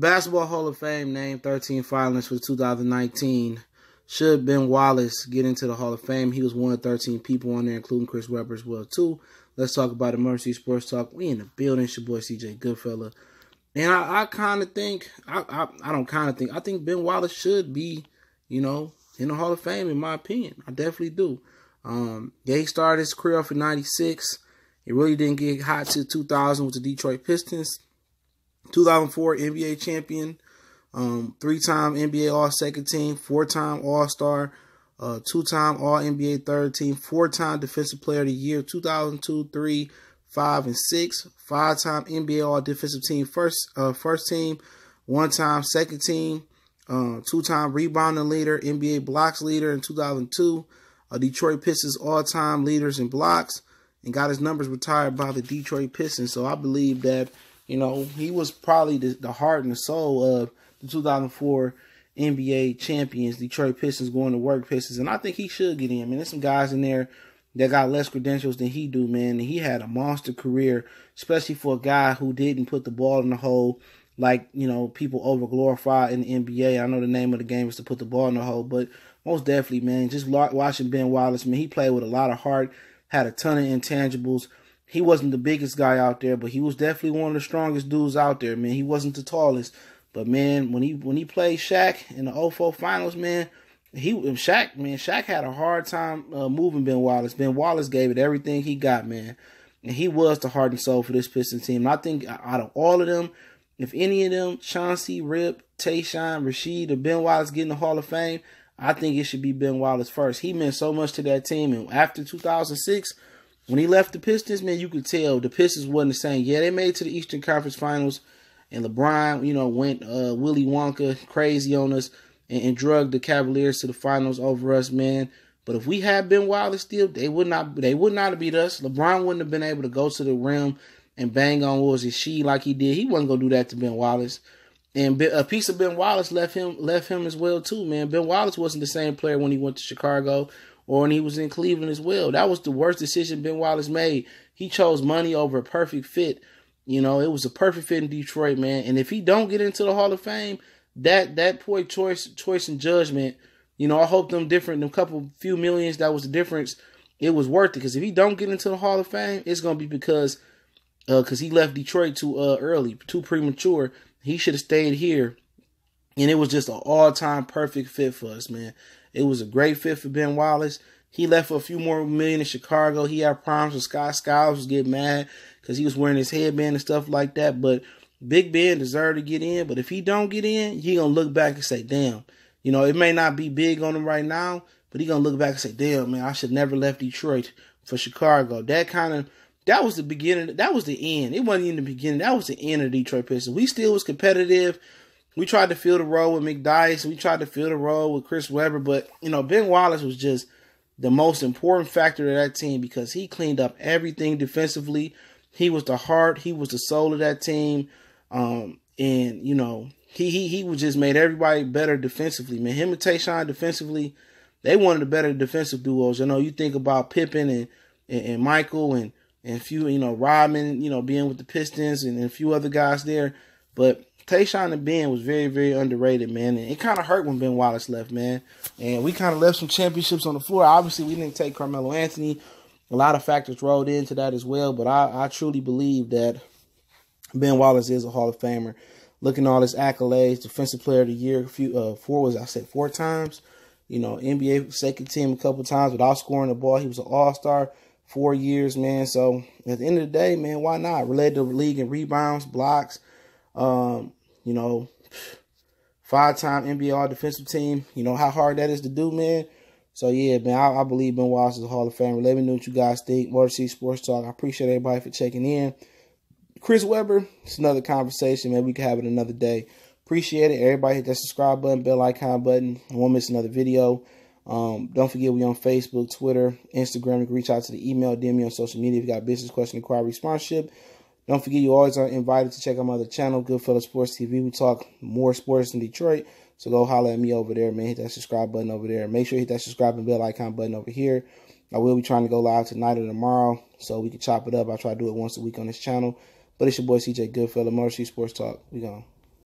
Basketball Hall of Fame named 13 finalists for 2019. Should Ben Wallace get into the Hall of Fame? He was one of 13 people on there, including Chris Webber as well, too. Let's talk about Emergency Sports Talk. We in the building. It's your boy, CJ Goodfella. And I kind of think, I think Ben Wallace should be, in the Hall of Fame, in my opinion. I definitely do. Yeah, he started his career off in 96. He really didn't get hot till 2000 with the Detroit Pistons. 2004 NBA champion, 3-time NBA All-Second Team, 4-time All-Star, 2-time All-NBA Third Team, 4-time Defensive Player of the Year, 2002, 3, 5, and 6, 5-time NBA All-Defensive Team First Team, 1-time Second Team, 2-time Rebounding Leader, NBA Blocks Leader in 2002, Detroit Pistons all-time leaders in blocks, and got his numbers retired by the Detroit Pistons. So I believe that he was probably the heart and the soul of the 2004 NBA champions, Detroit Pistons, going to work Pistons. And I think he should get in. I mean, there's some guys in there that got less credentials than he do, man. And he had a monster career, especially for a guy who didn't put the ball in the hole like, people over-glorify in the NBA. I know the name of the game is to put the ball in the hole, but most definitely, man, just watching Ben Wallace, man, he played with a lot of heart, had a ton of intangibles. He wasn't the biggest guy out there, but he was definitely one of the strongest dudes out there, man. He wasn't the tallest, but man, when he played Shaq in the 2004 finals, man, Shaq had a hard time moving Ben Wallace. Ben Wallace gave it everything he got, man, and he was the heart and soul for this Pistons team. And I think out of all of them, if any of them, Chauncey, Rip, Tayshaun, Rasheed, or Ben Wallace get in the Hall of Fame, I think it should be Ben Wallace first. He meant so much to that team, and after 2006. When he left the Pistons, man, you could tell the Pistons wasn't the same. Yeah, they made it to the Eastern Conference Finals, and LeBron, went Willy Wonka crazy on us and drugged the Cavaliers to the finals over us, man. But if we had Ben Wallace still, they would not have beat us. LeBron wouldn't have been able to go to the rim and bang on she like he did. He wasn't gonna do that to Ben Wallace. And a piece of Ben Wallace left him as well too, man. Ben Wallace wasn't the same player when he went to Chicago or when he was in Cleveland as well. That was the worst decision Ben Wallace made. He chose money over a perfect fit. It was a perfect fit in Detroit, man. And if he don't get into the Hall of Fame, that poor choice and judgment, I hope them few millions, that was the difference. It was worth it. Because if he don't get into the Hall of Fame, it's going to be because he left Detroit too early, too premature. He should have stayed here. And it was just an all-time perfect fit for us, man. It was a great fit for Ben Wallace. He left for a few more million in Chicago. He had problems with Scott Skiles, was getting mad because he was wearing his headband and stuff like that. But Big Ben deserved to get in. But if he don't get in, he going to look back and say, damn. It may not be big on him right now, but he going to look back and say, damn, man, I should never left Detroit for Chicago. That was the beginning. That was the end. It wasn't even the beginning. That was the end of the Detroit Pistons. We still was competitive. We tried to fill the role with McDyess. We tried to fill the role with Chris Webber. But, Ben Wallace was just the most important factor of that team because he cleaned up everything defensively. He was the heart. He was the soul of that team. He was just made everybody better defensively. Man, him and Tayshaun defensively, they one of the better defensive duos. You think about Pippen and Michael and few, Rodman, being with the Pistons and a few other guys there. But Tayshaun and Ben was very, very underrated, man. And it kind of hurt when Ben Wallace left, man. And we kind of left some championships on the floor. Obviously, we didn't take Carmelo Anthony. A lot of factors rolled into that as well. But I truly believe that Ben Wallace is a Hall of Famer. Looking at all his accolades, Defensive Player of the Year, 4 times. NBA second team a couple times without scoring the ball. He was an All-Star 4 years, man. So at the end of the day, man, why not? Led the league in rebounds, blocks. 5-time NBA All-Defensive Team. How hard that is to do, man. So, yeah, man, I believe Ben Wallace is a Hall of Famer. Let me know what you guys think. More to see Sports Talk. I appreciate everybody for checking in. Chris Webber, it's another conversation, man. We can have it another day. Appreciate it. Everybody hit that subscribe button, bell icon button. I won't miss another video. Don't forget we on Facebook, Twitter, Instagram. You can reach out to the email, DM me on social media if you got business, question, inquiry, sponsorship. Don't forget you always are invited to check out my other channel, Goodfella Sports TV. We talk more sports in Detroit. So go holler at me over there, man. Hit that subscribe button over there. Make sure you hit that subscribe and bell icon button over here. I will be trying to go live tonight or tomorrow so we can chop it up. I try to do it once a week on this channel. But it's your boy CJ Goodfella, Emergency Sports Talk. We gone.